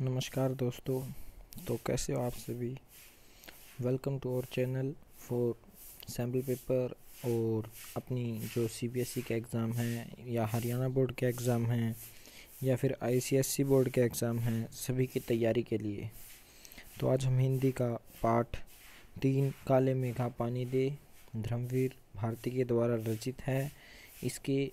नमस्कार दोस्तों। तो कैसे हो आप सभी। Welcome to our channel for sample paper और अपनी जो सीबीएसई के एग्ज़ाम हैं या हरियाणा बोर्ड के एग्ज़ाम हैं या फिर आईसीएसई बोर्ड के एग्ज़ाम हैं, सभी की तैयारी के लिए। तो आज हम हिंदी का पाठ 3 काले मेघा पानी दे धर्मवीर भारती के द्वारा रचित है, इसके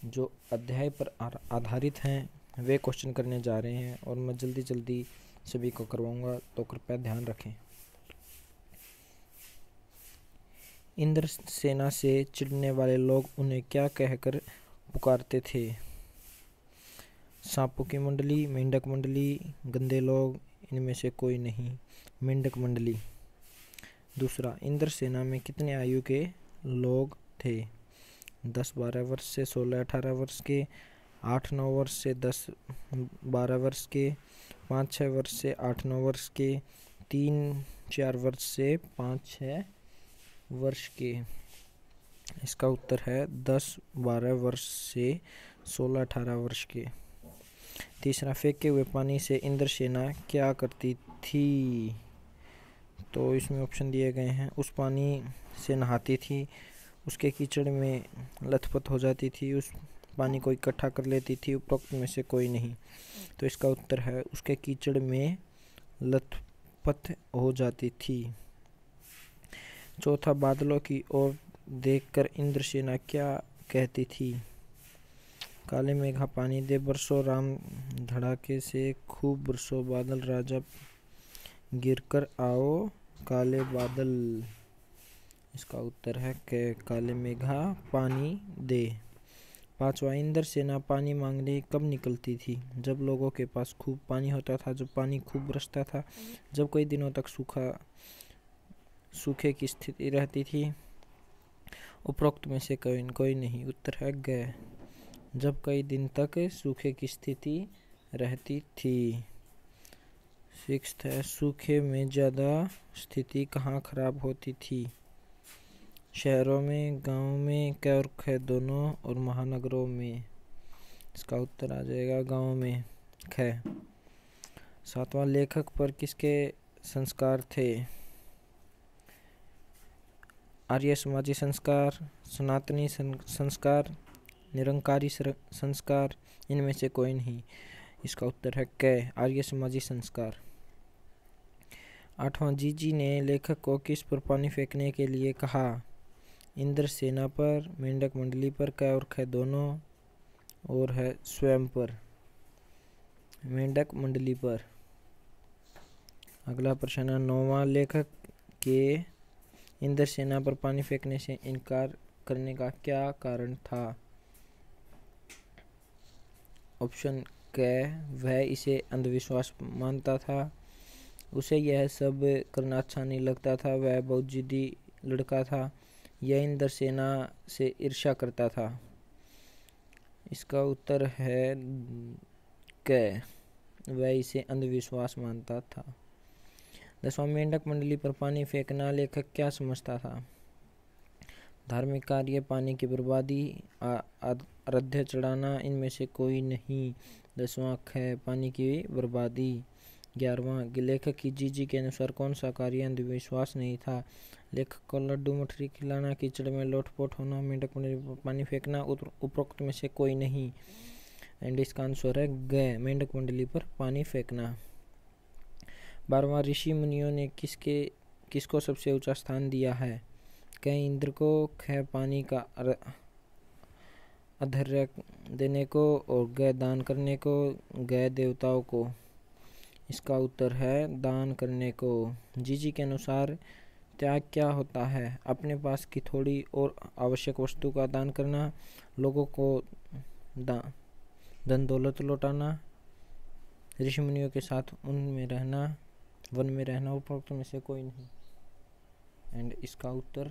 जो अध्याय पर आधारित हैं वे क्वेश्चन करने जा रहे हैं और मैं जल्दी सभी को करवाऊंगा, तो कृपया ध्यान रखें। इंद्र सेना से चिढ़ने वाले लोग उन्हें क्या कहकर पुकारते थे? सांपों की मंडली, मेंढक मंडली, गंदे लोग, इनमें से कोई नहीं, मेंढक मंडली। दूसरा, इंद्र सेना में कितने आयु के लोग थे? 10-12 वर्ष से 16-18 वर्ष के, 8-9 वर्ष से 10-12 वर्ष के, 5-6 वर्ष से 8-9 वर्ष के, 3-4 वर्ष से 5-6 वर्ष के। इसका उत्तर है 10-12 वर्ष से 16-18 वर्ष के। तीसरा, फेंके हुए पानी से इंद्र सेना क्या करती थी? तो इसमें ऑप्शन दिए गए हैं। उस पानी से नहाती थी, उसके कीचड़ में लथपथ हो जाती थी, उस पानी को इकट्ठा कर लेती थी, उपरोक्त में से कोई नहीं। तो इसका उत्तर है उसके कीचड़ में लथपथ हो जाती थी। चौथा, बादलों की ओर देखकर इंद्रसेना क्या कहती थी? काले मेघा पानी दे बरसो राम धड़ाके से, खूब बरसो बादल राजा गिरकर आओ काले बादल। इसका उत्तर है कि काले मेघा पानी दे। पांचवा, इंद्र सेना पानी मांगने कब निकलती थी? जब लोगों के पास खूब पानी होता था, जब पानी खूब बरसता था, जब कई दिनों तक सूखे की स्थिति रहती थी, उपरोक्त में से कोई नहीं। उत्तर है ग, जब कई दिन तक सूखे की स्थिति रहती थी। 6 है, सूखे में ज़्यादा स्थिति कहाँ खराब होती थी? शहरों में, गांव में, क और ख दोनों, और महानगरों में। इसका उत्तर आ जाएगा गांव में, ख। 7वां, लेखक पर किसके संस्कार थे? आर्य समाजी संस्कार, सनातनी संस्कार, निरंकारी संस्कार, इनमें से कोई नहीं। इसका उत्तर है क, आर्य समाजी संस्कार। 8वां, जीजी ने लेखक को किस पर पानी फेंकने के लिए कहा? इंद्र सेना पर, मेंढक मंडली पर, क और ख दोनों, और है स्वयं पर, मेंढक मंडली पर। अगला प्रश्न है 9वां, लेखक के इंद्र सेना पर पानी फेंकने से इनकार करने का क्या कारण था? ऑप्शन क, वह इसे अंधविश्वास मानता था, उसे यह सब करना अच्छा नहीं लगता था, वह बहुत जिद्दी लड़का था, यह इंद्र सेना से ईर्ष्या करता था। इसका उत्तर है क, वह इसे अंधविश्वास मानता था। 10वां, मेंढक मंडली पर पानी फेंकना लेखक क्या समझता था? धार्मिक कार्य, पानी की बर्बादी, आराध्य चढ़ाना, इनमें से कोई नहीं। 10वां ख, पानी की बर्बादी। 11वां, लेखक की जीजी के अनुसार कौन सा कार्य अंधविश्वास नहीं था? लेखक को लड्डू मठरी खिलाना, कीचड़ में लोटपोट होना, मेंढक मंडली पर पानी फेंकना, उपरोक्त में से कोई नहीं। एंड इसका आंसर है ग, मेंढक मंडली पर पानी फेंकना। 12वां, ऋषि मुनियों ने किसको सबसे ऊंचा स्थान दिया है? क, इंद्र को, ख, पानी का आर्घ्य देने को, और ग, दान करने को, ग, देवताओं को। इसका उत्तर है दान करने को। जीजी के अनुसार त्याग क्या होता है? अपने पास की थोड़ी और आवश्यक वस्तु का दान करना, लोगों को धन दौलत लौटाना, ऋषि मुनियों के साथ वन में रहना, उपरोक्त में से कोई नहीं। एंड इसका उत्तर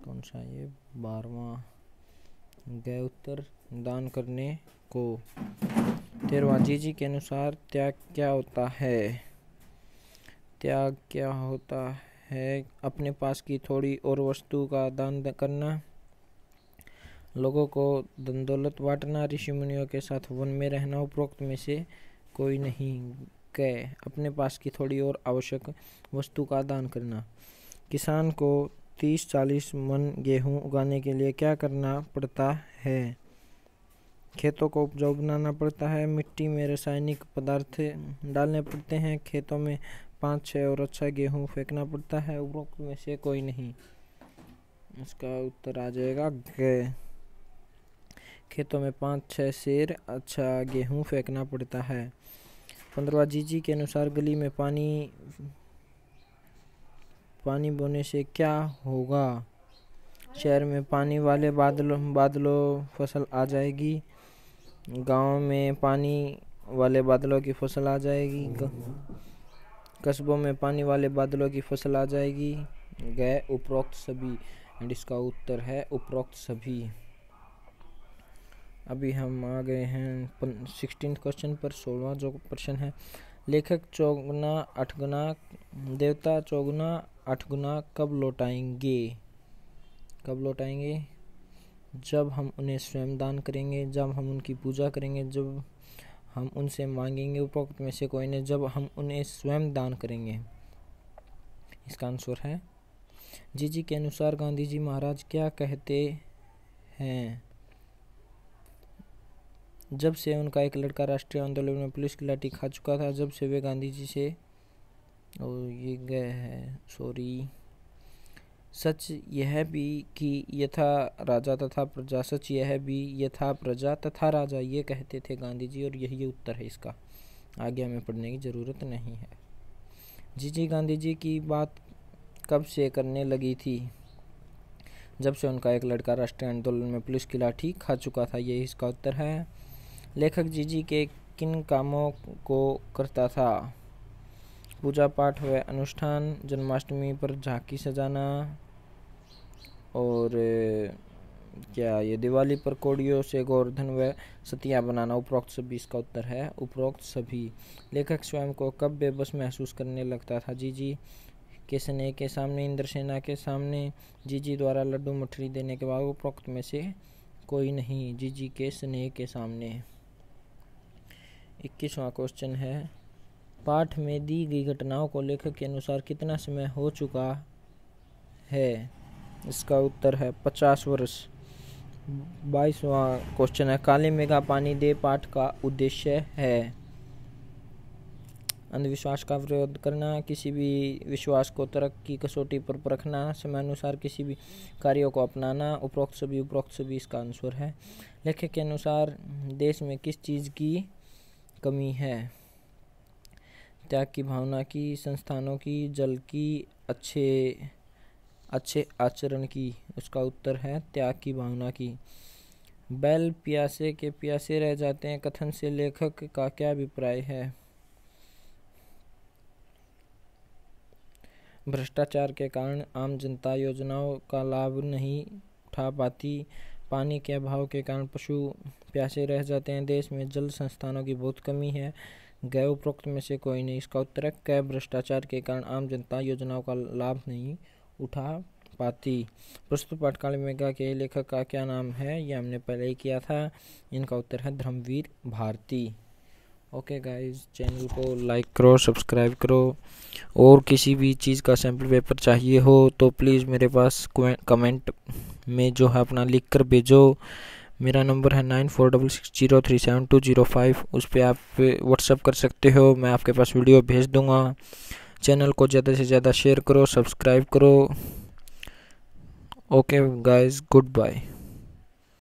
कौन सा है? ये 12वां ग, उत्तर दान करने को। 13वां, जीजी के अनुसार त्याग क्या होता है? त्याग क्या होता है? अपने पास की थोड़ी और वस्तु का दान करना, लोगों को धन दौलत बांटना, ऋषि मुनियों के साथ वन में रहना, उपरोक्त में से कोई नहीं। क, अपने पास की थोड़ी और आवश्यक वस्तु का दान करना। किसान को 30-40 मन गेहूं उगाने के लिए क्या करना पड़ता है? खेतों को उपजाऊ बनाना पड़ता है, मिट्टी में रासायनिक पदार्थ डालने पड़ते हैं, खेतों में 5-6 और अच्छा गेहूं फेंकना पड़ता है, उपरोक्त में से कोई नहीं। इसका उत्तर आ जाएगा ग। खेतों में 5-6 सेर अच्छा गेहूं फेंकना पड़ता है। 15वां, जीजी के अनुसार गली में पानी बोने से क्या होगा? शहर में पानी वाले बादलों फसल आ जाएगी, गांव में पानी वाले बादलों की फसल आ जाएगी, कस्बों में पानी वाले बादलों की फसल आ जाएगी। गए उपरोक्त सभी, एंड इसका उत्तर है उपरोक्त सभी। अभी हम आ गए हैं 16 क्वेश्चन पर। 16वां जो प्रश्न है, लेखक चौगुना 8 गुना, देवता चौगुना 8 गुना कब लौटाएंगे? कब लौटाएंगे? जब हम उन्हें स्वयं दान करेंगे, जब हम उनकी पूजा करेंगे, जब हम उनसे मांगेंगे। उपरोक्त में से कोई नहीं, जब हम उन्हें स्वयं दान करेंगे। इसका आंसर है जीजी के अनुसार गांधी जी महाराज क्या कहते हैं? जब से उनका एक लड़का राष्ट्रीय आंदोलन में पुलिस की लाठी खा चुका था, जब से वे गांधी जी से ये गए हैं सॉरी। सच यह भी कि यथा राजा तथा प्रजा, सच यह भी यथा प्रजा तथा राजा, ये कहते थे गांधी जी, और यही उत्तर है इसका। आगे हमें पढ़ने की ज़रूरत नहीं है। जीजी गांधी जी की बात कब से करने लगी थी? जब से उनका एक लड़का राष्ट्रीय आंदोलन में पुलिस की लाठी खा चुका था, यही इसका उत्तर है। लेखक जीजी के किन कामों को करता था? पूजा पाठ व अनुष्ठान, जन्माष्टमी पर झांकी सजाना, और क्या ये दिवाली पर कोड़ियों से गोवर्धन व सतिया बनाना। उपरोक्त सभी इसका उत्तर है उपरोक्त सभी। लेखक स्वयं को कब बेबस महसूस करने लगता था? जीजी के स्नेह के सामने, इंद्रसेना के सामने, जीजी द्वारा लड्डू मठरी देने के बाद। उपरोक्त में से कोई नहीं, जीजी के स्नेह के सामने। 21वां क्वेश्चन है, पाठ में दी गई घटनाओं को लेखक के अनुसार कितना समय हो चुका है? इसका उत्तर है 50 वर्ष। 22वां क्वेश्चन है, काले मेघा पानी दे पाठ का उद्देश्य है? अंधविश्वास का विरोध करना, किसी भी विश्वास को तर्क की कसौटी पर परखना, समयानुसार किसी भी कार्यों को अपनाना। उपरोक्त सभी इसका आंसर है। लेखक के अनुसार देश में किस चीज़ की कमी है? त्याग की भावना की, संस्थानों की, जल की, अच्छे आचरण की। उसका उत्तर है त्याग की भावना की। बैल प्यासे के प्यासे रह जाते हैं कथन से लेखक का क्या अभिप्राय है? भ्रष्टाचार के कारण आम जनता योजनाओं का लाभ नहीं उठा पाती। पानी के अभाव के कारण पशु प्यासे रह जाते हैं। देश में जल संस्थानों की बहुत कमी है। गए उपरोक्त में से कोई नहीं। इसका उत्तर है क, भ्रष्टाचार के कारण आम जनता योजनाओं का लाभ नहीं उठा पाती। प्रस्तुत पाठ काले मेघा के लेखक का क्या नाम है? ये हमने पहले ही किया था। इनका उत्तर है Dharamvir Bharati. Okay guys, channel को लाइक करो, सब्सक्राइब करो, और किसी भी चीज़ का सैम्पल पेपर चाहिए हो तो प्लीज़ मेरे पास कमेंट में जो है अपना लिख कर भेजो। मेरा नंबर है 9466037205। उस पर आप व्हाट्सअप कर सकते हो, मैं आपके पास वीडियो भेज दूंगा। चैनल को ज़्यादा से ज़्यादा शेयर करो, सब्सक्राइब करो। Okay guys, good bye.